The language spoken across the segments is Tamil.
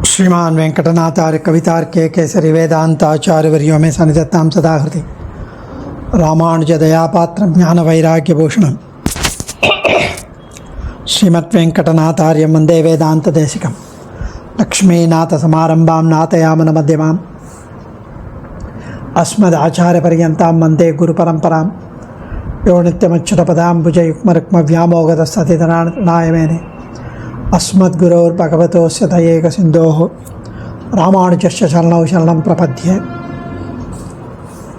श्रीमान वेंकटनाथार्य कवितार्के केसरी वेदांताचार्यवर्यो मे सन्निधत्तां सदा हृदि रामानुज दयापात्रं ज्ञान वैराग्यभूषणं श्रीमद्वेंकटनाथार्यं वन्दे वेदान्तदेशिकं लक्ष्मीनाथसमारम्भां नाथयामन मध्यमाम् अस्मदाचार्यपर्यन्तां वन्दे गुरुपरम्परां यो नित्यमच्युतपदाम्बुजयुग्मरुक्मव्यामोगतस्ततितराणाय अस्मद्गुरोर्भगवतोस्य दयैकसिन्धोः ராமானுஜஸ்ய சரணௌ சரணம் பிரபத்யே.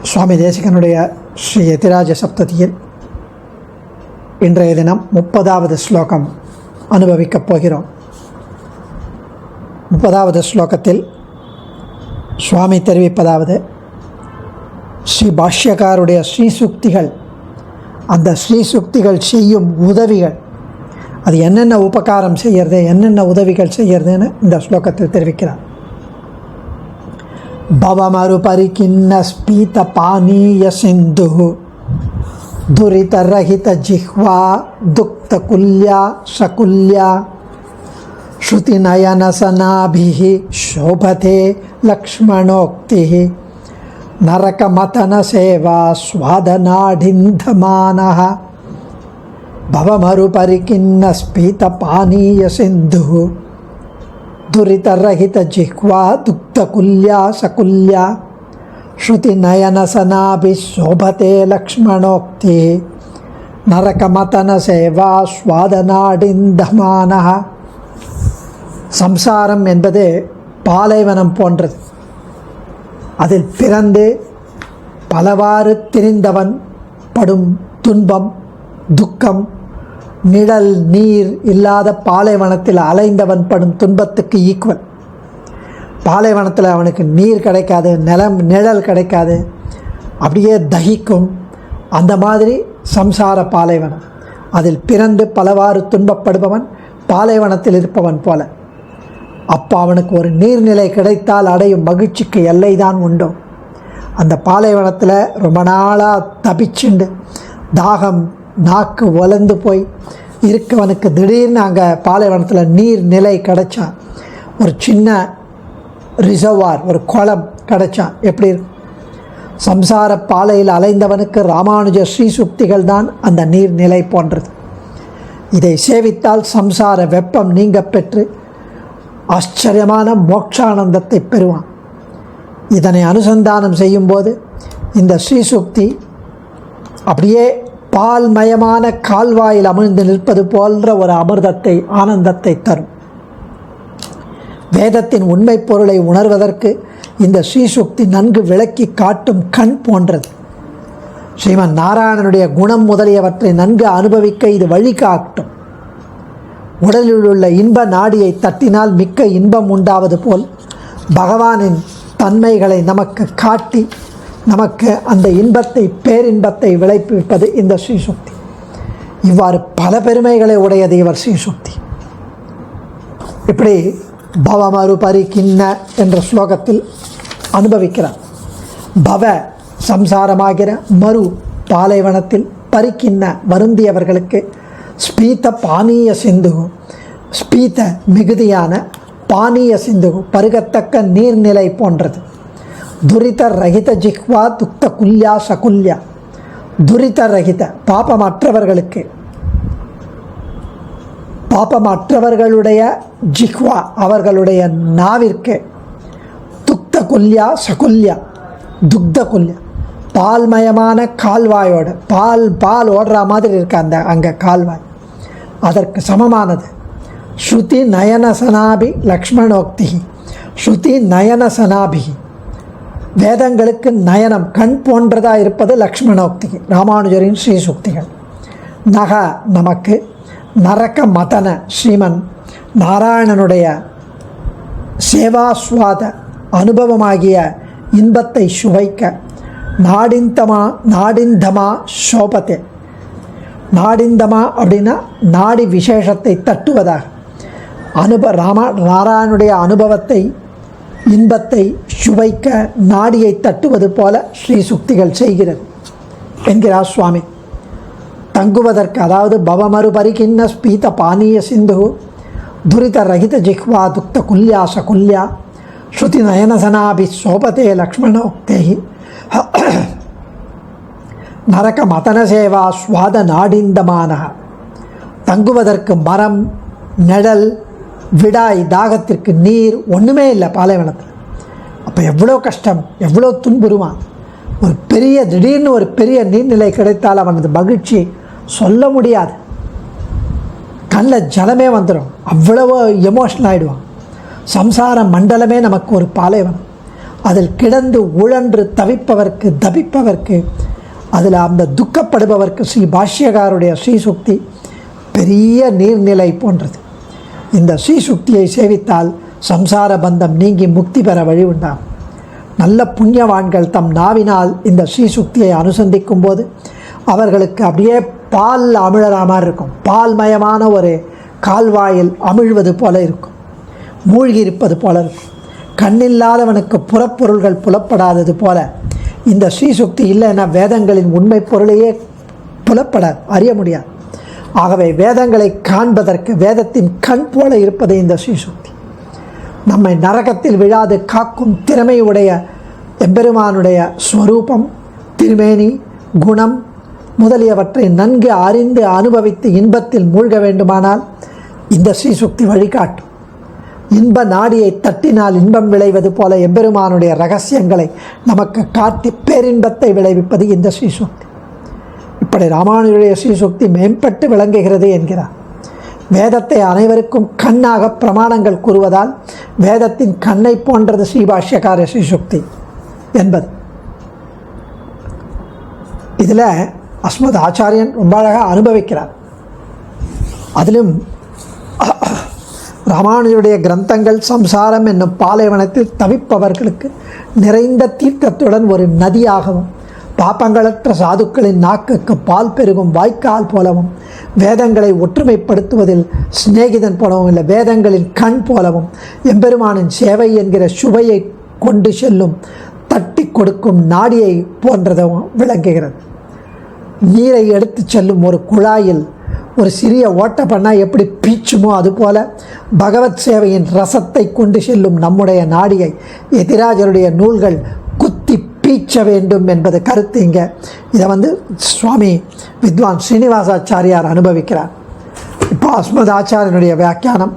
சுவாமி தேசிகனுடைய ஸ்ரீ யதிராஜ சப்ததியில் இன்றைய தினம் 30வது ஸ்லோகம் அனுபவிக்கப் போகிறோம். 30வது ஸ்லோகத்தில் சுவாமி தெரிவிப்பதாவது, ஸ்ரீ பாஷ்யக்காருடைய ஸ்ரீசுக்திகள், அந்த ஸ்ரீசுக்திகள் செய்யும் உதவிகள், அது என்னென்ன உபகாரம் செய்கிறது, என்னென்ன உதவிகள் செய்கிறதுன்னு இந்த ஸ்லோகத்தில் தெரிவிக்கிறார். பவமரு பரிகின்ன ஸ்பீத பானீய சிந்து துரித ரஹித ஜிஹ்வா துக்த குல்யா சகுல்யா ஸ்ருதி நயனசனாபிஹி சோபதே லக்ஷ்மணோக்திஹ நரகமதன சேவா ஸ்வாதநாடிந்தமானஹ भवमरुपरिकिन्न स्फीतपानीयसिन्धुः दुरितरहितजिह्वा दुग्धकुल्या सकुल्या श्रुतिनयनसनाभिः शोभते लक्ष्मणोक्तिः नरकमतनसेवा स्वादनाडिन्दमानः. சம்சாரம் என்பது பாலைவனம் போன்றது. அதில் பிறந்து பலவாறு திரிந்தவன் படும் துன்பம், துக்கம், நிழல் நீர் இல்லாத பாலைவனத்தில் அலைந்தவன் படும் துன்பத்துக்கு ஈக்குவல். பாலைவனத்தில் அவனுக்கு நீர் கிடைக்காது, நிழல் கிடைக்காது, அப்படியே தகிக்கும். அந்த மாதிரி சம்சார பாலைவனம். அதில் பிறந்து பலவாறு துன்பப்படுபவன் பாலைவனத்தில் இருப்பவன் போல. அப்போ அவனுக்கு ஒரு நீர்நிலை கிடைத்தால் அடையும் மகிழ்ச்சிக்கு எல்லை தான் உண்டோ. அந்த பாலைவனத்தில் ரொம்ப நாளாக தபிச்சுண்டு தாகம் நாக்கு வளர்ந்து போய் இருக்கவனுக்கு திடீர்னு அங்கே பாலைவனத்தில் நீர் நிலை கிடைச்சா, ஒரு சின்ன ரிசர்வார், ஒரு குளம் கிடைச்சா எப்படி இருக்கும்? சம்சார பாலையில் அலைந்தவனுக்கு ராமானுஜ ஸ்ரீசுக்திகள் தான் அந்த நீர்நிலை போன்றது. இதை சேவித்தால் சம்சார வெப்பம் நீங்க பெற்று ஆச்சரியமான மோட்சானந்தத்தை பெறுவான். இதனை அனுசந்தானம் செய்யும்போது இந்த ஸ்ரீசுக்தி அப்படியே பால்மயமான கால்வாயில் அமிழ்ந்து நிற்பது போன்ற ஒரு அமிர்தத்தை, ஆனந்தத்தை தரும். வேதத்தின் உண்மை பொருளை உணர்வதற்கு இந்த ஸ்ரீசுக்தி நன்கு விளக்கி காட்டும் கண் போன்றது. ஸ்ரீமன் நாராயணனுடைய குணம் முதலியவற்றை நன்கு அனுபவிக்க இது வழிகாட்டும். உடலில் உள்ள இன்ப நாடியை தட்டினால் மிக்க இன்பம் உண்டாவது போல் பகவானின் தன்மைகளை நமக்கு காட்டி நமக்கு அந்த இன்பத்தை, பேரின்பத்தை விளைவிப்பது இந்த ஸ்ரீசுக்தி. இவ்வாறு பல பெருமைகளை உடையது இவர் ஸ்ரீசுக்தி. இப்படி பவமரு பரிகின்ன என்ற ஸ்லோகத்தில் அனுபவிக்கிறார். பவ சம்சாரமாகிற, மறு பாலைவனத்தில், பரிக்கின்ன வருந்தியவர்களுக்கு, ஸ்பீத பானீய சிந்து, ஸ்பீத மிகுதியான, பானீய சிந்து பருகத்தக்க நீர்நிலை போன்றது. துரித ரஹித ஜிஹ்வா துக்த குல்யா சகுல்யா, துரித ரஹித பாபமற்றவர்களுக்கு, பாபமற்றவர்களுடைய ஜிஹ்வா அவர்களுடைய நாவிற்கு, துக்த குல்யா சகுல்யா துக்த குல்யா பால்மயமான கால்வாயோட, பால் ஓடுற மாதிரி இருக்க அந்த அங்கே கால்வாய், அதற்கு சமமானது. ஸ்ருதி நயனசனாபி லக்ஷ்மணோக்தி, ஸ்ருதி நயனசனாபி வேதங்களுக்கு நயனம், கண் போன்றதாக இருப்பது லக்ஷ்மணோக்தி, ராமானுஜரின் ஸ்ரீசுக்திகள். நக நமக்கு, நரக மதன ஸ்ரீமன் நாராயணனுடைய சேவாஸ்வாத அனுபவமாகிய இன்பத்தை சுவைக்க, நாடிந்தமா சோபத்தே, நாடிந்தமா அப்படின்னா நாடி விசேஷத்தை தட்டுவதாக, நாராயணனுடைய அனுபவத்தை, இன்பத்தை சுவைக்க நாடியை தட்டுவது போல ஸ்ரீசுக்திகள் செய்கிறது என்கிறார் சுவாமி. தங்குவதற்கு, அதாவது பவமரு பரிகின்ன ஸ்பீத பானீய சிந்து துரித ரகித ஜிஹ்வா துக்த குல்யா சகுல்யா ஸ்ருதி நயனசனாபி சோபதே லக்ஷ்மணோக்தேஹி நரக மதன சேவா சுவாத நாடிந்தமான. தங்குவதற்கு மரம், நிழல், விடாய், தாகத்திற்கு நீர் ஒன்றுமே இல்லை பாலைவனத்தில். அப்போ எவ்வளோ கஷ்டம், எவ்வளோ துன்புறுவான். திடீர்னு ஒரு பெரிய நீர்நிலை கிடைத்தால் அவனது மகிழ்ச்சி சொல்ல முடியாது. கண்ணில் ஜலமே வந்துடும், அவ்வளவு எமோஷனல் ஆகிடுவான். சம்சார மண்டலமே நமக்கு ஒரு பாலைவனம். அதில் கிடந்து உழன்று தவிப்பவர்க்கு தபிப்பவர்க்கு, அதில் அந்த துக்கப்படுபவர்க்கு ஸ்ரீ பாஷ்யகாருடைய ஸ்ரீசுக்தி பெரிய நீர்நிலை போன்றது. இந்த ஸ்ரீசுக்தியை சேவித்தால் சம்சார பந்தம் நீங்கி முக்தி பெற வழி உண்டாம். நல்ல புண்ணியவான்கள் தம் நாவினால் இந்த ஸ்ரீசுக்தியை அனுசந்திக்கும் போது அவர்களுக்கு அப்படியே பால் அமிழற மாதிரி இருக்கும். பால்மயமான ஒரு கால்வாயில் அமிழ்வது போல இருக்கும், மூழ்கி இருப்பது போல இருக்கும். கண்ணில்லாதவனுக்கு புறப்பொருள்கள் புலப்படாதது போல இந்த ஸ்ரீசுக்தி இல்லைன்னா வேதங்களின் உண்மை பொருளையே புலப்பட அறிய முடியாது. ஆகவே வேதங்களை காண்பதற்கு வேதத்தின் கண் போல இருப்பது இந்த ஸ்ரீசுக்தி. நம்மை நரகத்தில் விழாது காக்கும் திறமையுடைய எம்பெருமானுடைய ஸ்வரூபம், திருமேனி, குணம் முதலியவற்றை நன்கு அறிந்து அனுபவித்து இன்பத்தில் மூழ்க வேண்டுமானால் இந்த ஸ்ரீசுக்தி வழிகாட்டும். இன்ப நாடியை தட்டினால் இன்பம் விளைவது போல எம்பெருமானுடைய ரகசியங்களை நமக்கு காட்டி பேரின்பத்தை விளைவிப்பது இந்த ஸ்ரீசுக்தி. இப்படி ராமானுஜருடைய ஸ்ரீசுக்தி மேம்பட்டு விளங்குகிறது என்கிறார். வேதத்தை அனைவருக்கும் கண்ணாக பிரமாணங்கள் கூறுவதால் வேதத்தின் கண்ணை போன்றது ஸ்ரீபாஷ்யகார ஸ்ரீசுக்தி என்பது. இதில் அஸ்மத் ஆச்சாரியன் ரொம்ப அழகாக அனுபவிக்கிறார். அதிலும் ராமானுஜருடைய கிரந்தங்கள் சம்சாரம் என்னும் பாலைவனத்தில் தவிப்பவர்களுக்கு நிறைந்த தீர்த்தத்துடன் ஒரு நதியாகவும், பாப்பங்களற்ற சாதுக்களின் நாக்குக்கு பால் பெருகும் வாய்க்கால் போலவும், வேதங்களை ஒற்றுமைப்படுத்துவதில் சிநேகிதன் போலவும் இல்லை வேதங்களின் கண் போலவும், எம்பெருமானின் சேவை என்கிற சுவையை கொண்டு செல்லும் தட்டி கொடுக்கும் நாடியை போன்றதும் விளங்குகிறது. நீரை எடுத்து செல்லும் ஒரு குழாயில் ஒரு சிறிய ஓட்ட பண்ணால் எப்படி பீச்சுமோ அதுபோல பகவத் சேவையின் ரசத்தை கொண்டு செல்லும் நம்முடைய நாடியை எதிராஜருடைய நூல்கள் குத்தி பீச்ச வேண்டும் என்பது கருத்து. இங்கே இதை சுவாமி வித்வான் ஸ்ரீனிவாசாச்சாரியார் அனுபவிக்கிறார். இப்போ அஸ்மத் ஆச்சாரியனுடைய வியாக்கியானம்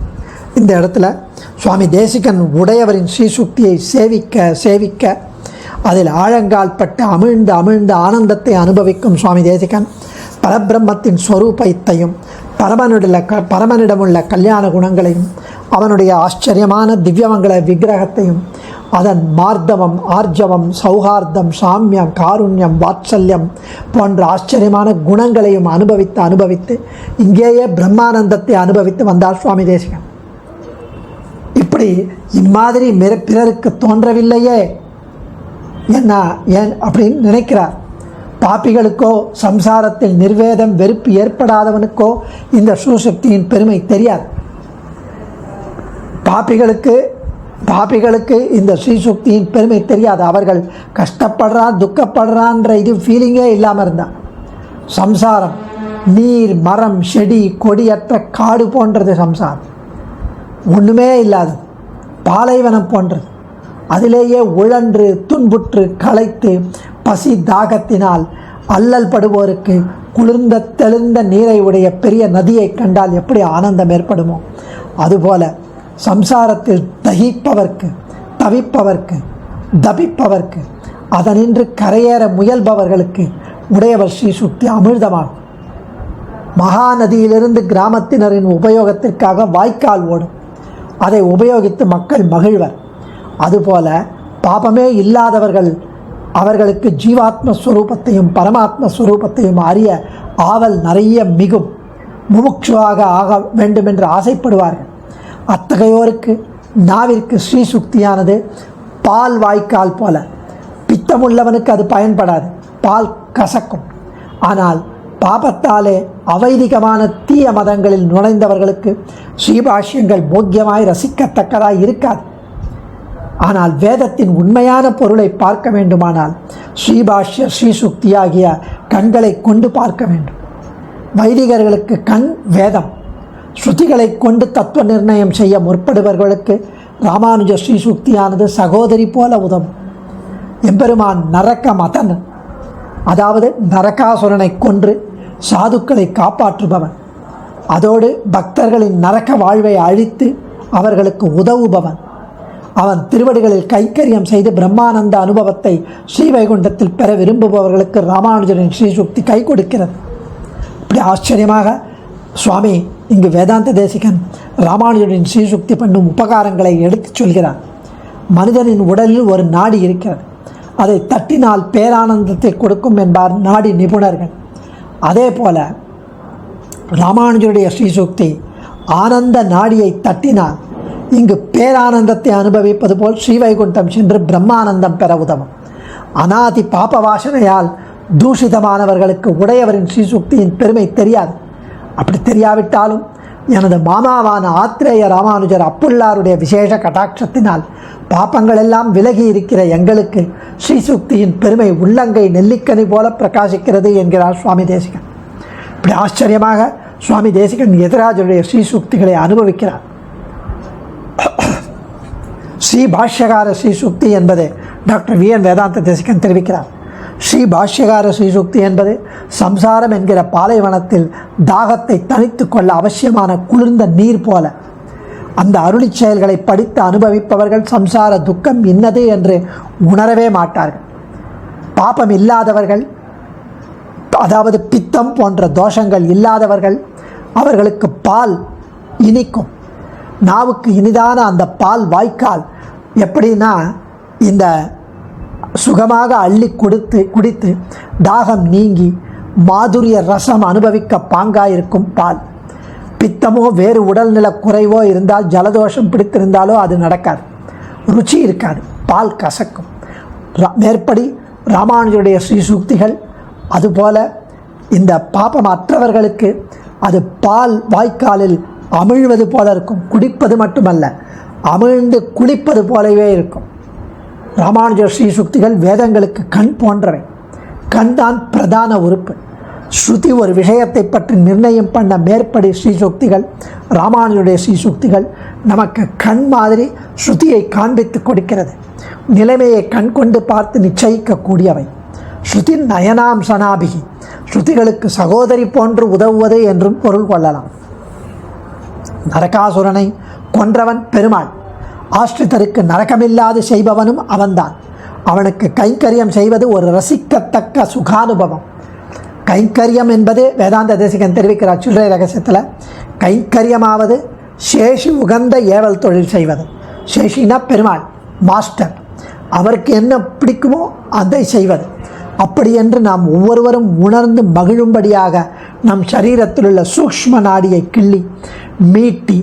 இந்த இடத்துல சுவாமி தேசிகன் உடையவரின் ஸ்ரீசுக்தியை சேவிக்க அதில் ஆழங்கால் பட்டு அமிழ்ந்த ஆனந்தத்தை அனுபவிக்கும் சுவாமி தேசிகன் பரபிரம்மத்தின் ஸ்வரூபத்தையும் பரமனிடமுள்ள கல்யாண குணங்களையும் அவனுடைய ஆச்சரியமான திவ்யமங்கள விக்கிரகத்தையும் அதன் மார்தவம், ஆர்ஜவம், சௌஹார்தம், சாமியம், காருண்யம், வாத்சல்யம் போன்ற ஆச்சரியமான குணங்களையும் அனுபவித்து இங்கேயே பிரம்மானந்தத்தை அனுபவித்து வந்தார் சுவாமி தேசிகன். இப்படி இம்மாதிரி பிறருக்கு தோன்றவில்லையே ஏன் அப்படின்னு நினைக்கிறார். பாப்பிகளுக்கோ சம்சாரத்தில் நிர்வேதம் வெறுப்பு ஏற்படாதவனுக்கோ இந்த ஸ்ரீசுக்தியின் பெருமை தெரியாது. பாப்பிகளுக்கு இந்த ஸ்ரீசுக்தியின் பெருமை தெரியாது. அவர்கள் கஷ்டப்படுறான், துக்கப்படுறான்ற இது ஃபீலிங்கே இல்லாமல் இருந்தான். சம்சாரம் நீர், மரம், செடி, கொடியற்ற காடு போன்றது. சம்சாரம் ஒன்றுமே இல்லாது பாலைவனம் போன்றது. அதிலேயே உழன்று துன்புற்று களைத்து பசி தாகத்தினால் அல்லல் படுவோருக்கு குளிர்ந்த தெளிந்த நீரை உடைய பெரிய நதியை கண்டால் எப்படி ஆனந்தம் ஏற்படுமோ அதுபோல சம்சாரத்தில் தகிப்பவர்க்கு, தவிப்பவர்க்கு, தபிப்பவர்க்கு, அதனின்று கரையேற முயல்பவர்களுக்கு உடையவர் ஸ்ரீசுக்தி அமிர்தமாகும். மகாநதியிலிருந்து கிராமத்தினரின் உபயோகத்திற்காக வாய்க்கால் ஓடும். அதை உபயோகித்து மக்கள் மகிழ்வர். அதுபோல பாபமே இல்லாதவர்கள் அவர்களுக்கு ஜீவாத்மஸ்வரூபத்தையும் பரமாத்மஸ்வரூபத்தையும் அறிய ஆவல் நிறைய மிகும். முமுட்சுவாக ஆக வேண்டும் என்று ஆசைப்படுவார்கள். அத்தகையோருக்கு நாவிற்கு ஸ்ரீசுக்தியானது பால் வாய்க்கால் போல. பித்தமுள்ளவனுக்கு அது பயன்படாது, பால் கசக்கும். ஆனால் பாபத்தாலே அவைதிகமான தீய மதங்களில் நுழைந்தவர்களுக்கு ஸ்ரீபாஷ்யங்கள் போக்கியமாய் ரசிக்கத்தக்கதாய் இருக்காது. ஆனால் வேதத்தின் உண்மையான பொருளை பார்க்க வேண்டுமானால் ஸ்ரீபாஷ்ய ஸ்ரீசுக்தியாகிய கண்களை கொண்டு பார்க்க வேண்டும். வைதிகர்களுக்கு கண் வேதம், ஸ்ருதிகளை கொண்டு தத்துவ நிர்ணயம் செய்ய முற்படுபவர்களுக்கு ராமானுஜ ஸ்ரீசுக்தியானது சகோதரி போல உதவும். எம்பெருமான் நரக மதன், அதாவது நரகாசுரனை கொன்று சாதுக்களை காப்பாற்றுபவன், அதோடு பக்தர்களின் நரக வாழ்வை அழித்து அவர்களுக்கு உதவுபவன். அவன் திருவடிகளில் கைக்கரியம் செய்து பிரம்மானந்த அனுபவத்தை ஸ்ரீவைகுண்டத்தில் பெற விரும்புபவர்களுக்கு ராமானுஜரின் ஸ்ரீசுக்தி கை கொடுக்கிறது. இப்படி ஆச்சரியமாக சுவாமி இங்கு வேதாந்த தேசிகன் ராமானுஜரின் ஸ்ரீசுக்தி பண்ணும் உபகாரங்களை எடுத்துச் சொல்கிறார். மனிதனின் உடலில் ஒரு நாடி இருக்கிறது. அதை தட்டினால் பேரானந்தத்தை கொடுக்கும் என்பார் நாடி நிபுணர்கள். அதே போல ராமானுஜருடைய ஸ்ரீசுக்தி ஆனந்த நாடியை தட்டினால் இங்கு பேரானந்தத்தை அனுபவிப்பது போல் ஸ்ரீவைகுண்டம் சென்று பிரம்மானந்தம் பெற உதவும். அநாதி பாப வாசனையால் தூஷிதமானவர்களுக்கு உடையவரின் ஸ்ரீசுக்தியின் பெருமை தெரியாது. அப்படி தெரியாவிட்டாலும் எனது மாமாவான ஆத்ரேய ராமானுஜர் அப்புள்ளாருடைய விசேஷ கடாட்சத்தினால் பாப்பங்கள் எல்லாம் விலகி இருக்கிற எங்களுக்கு ஸ்ரீசுக்தியின் பெருமை உள்ளங்கை நெல்லிக்கனி போல பிரகாசிக்கிறது என்கிறார் சுவாமி தேசிகன். இப்படி ஆச்சரியமாக சுவாமி தேசிகன் எதிராஜருடைய ஸ்ரீசுக்திகளை அனுபவிக்கிறார். ஸ்ரீ பாஷ்யகார ஸ்ரீசுக்தி என்பது டாக்டர் வி என் வேதாந்த தேசிகன் தெரிவிக்கிறார். ஸ்ரீ பாஷ்யகார ஸ்ரீசுக்தி என்பது சம்சாரம் என்கிற பாலைவனத்தில் தாகத்தை தணித்து கொள்ள அவசியமான குளிர்ந்த நீர் போல. அந்த அருளி செயல்களை படித்து அனுபவிப்பவர்கள் சம்சார துக்கம் இன்னது என்று உணரவே மாட்டார்கள். பாபம் இல்லாதவர்கள், அதாவது பித்தம் போன்ற தோஷங்கள் இல்லாதவர்கள், அவர்களுக்கு பால் இனிக்கும். நாவுக்கு இனிதான அந்த பால் வாய்க்கால் எப்படின்னா இந்த சுகமாக அள்ளி குடித்து தாகம் நீங்கி மாதுரிய ரசம் அனுபவிக்க பாங்காயிருக்கும் பால். பித்தமோ வேறு உடல்நல குறைவோ இருந்தால், ஜலதோஷம் பிடித்திருந்தாலோ அது நடக்காது, ருச்சி இருக்காது, பால் கசக்கும். மேற்படி ராமானுஜருடைய ஸ்ரீசூக்திகள் அதுபோல இந்த பாபமற்றவர்களுக்கு அது பால் வாய்க்காலில் அமிழ்வது போல இருக்கும். குடிப்பது மட்டுமல்ல, அமிழ்ந்து குளிப்பது போலவே இருக்கும். ராமானுஜர் ஸ்ரீசுக்திகள் வேதங்களுக்கு கண் போன்றவை. கண் தான் பிரதான உறுப்பு. ஸ்ருதி ஒரு விஷயத்தை பற்றி நிர்ணயம் பண்ண மேற்படி ஸ்ரீசுக்திகள், ராமானுஜருடைய ஸ்ரீசுக்திகள் நமக்கு கண் மாதிரி ஸ்ருதியை காண்பித்து கொடுக்கிறது. நிலைமையை கண் கொண்டு பார்த்து நிச்சயிக்கக்கூடியவை. ஸ்ருதி நயனாம் சனாபிகி, ஸ்ருதிகளுக்கு சகோதரி போன்று உதவுவது என்றும் பொருள் கொள்ளலாம். நரகாசுரனை கொன்றவன் பெருமாள். ஆஸ்ரிதருக்கு நரகமில்லாது செய்பவனும் அவன்தான். அவனுக்கு கைங்கரியம் செய்வது ஒரு ரசிக்கத்தக்க சுகானுபவம். கைங்கரியம் என்பது வேதாந்த தேசிகன் தெரிவிக்கிறார் சில்லறை ரகசியத்தில், கைங்கரியமாவது சேஷி உகந்த ஏவல் தொழில் செய்வது. சேஷினா பெருமாள், மாஸ்டர். அவருக்கு என்ன பிடிக்குமோ அதை செய்வது. அப்படி என்று நாம் ஒவ்வொருவரும் உணர்ந்து மகிழும்படியாக நம் சரீரத்தில் உள்ள சூக்ஷ்ம நாடியை கிள்ளி மீட்டி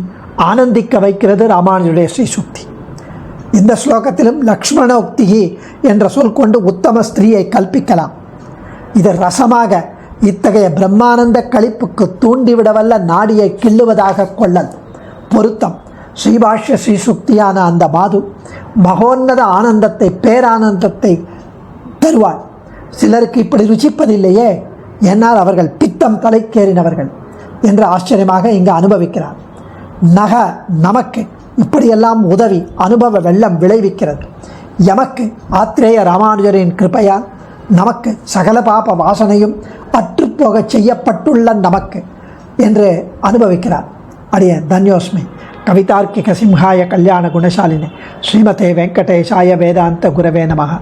ஆனந்திக்க வைக்கிறது ராமானுஜருடைய ஸ்ரீசுக்தி. இந்த ஸ்லோகத்திலும் லக்ஷ்மணோக்திகி என்ற சொல் கொண்டு உத்தம ஸ்திரீயை கல்பிக்கலாம். இது ரசமாக இத்தகைய பிரம்மானந்த களிப்புக்கு தூண்டிவிடவல்ல நாடியை கிள்ளுவதாக கொள்ளல் பொருத்தம். ஸ்ரீபாஷ்ய ஸ்ரீசுக்தியான அந்த மாது மகோன்னத ஆனந்தத்தை, பேரானந்தத்தை தருவாள். சிலருக்கு இப்படி ருச்சிப்பதில்லையே, என்னால் அவர்கள் பித்தம் தலைக்கேறினவர்கள் என்று ஆச்சரியமாக இங்கு அனுபவிக்கிறார். நமக்கு இப்படியெல்லாம் உதவி அனுபவ வெள்ளம் விளைவிக்கிறது. எமக்கு ஆத்ரேய ராமானுஜரின் கிருபையால் நமக்கு சகல பாப வாசனையும் அற்றுப்போக செய்யப்பட்டுள்ள நமக்கு என்று அனுபவிக்கிறார். அடிய தன்யோஸ்மி. கவிதார்க்கிக சிம்ஹாய கல்யாண குணசாலினி ஸ்ரீமதே வெங்கடேஷாய வேதாந்த குரவே நமஹ.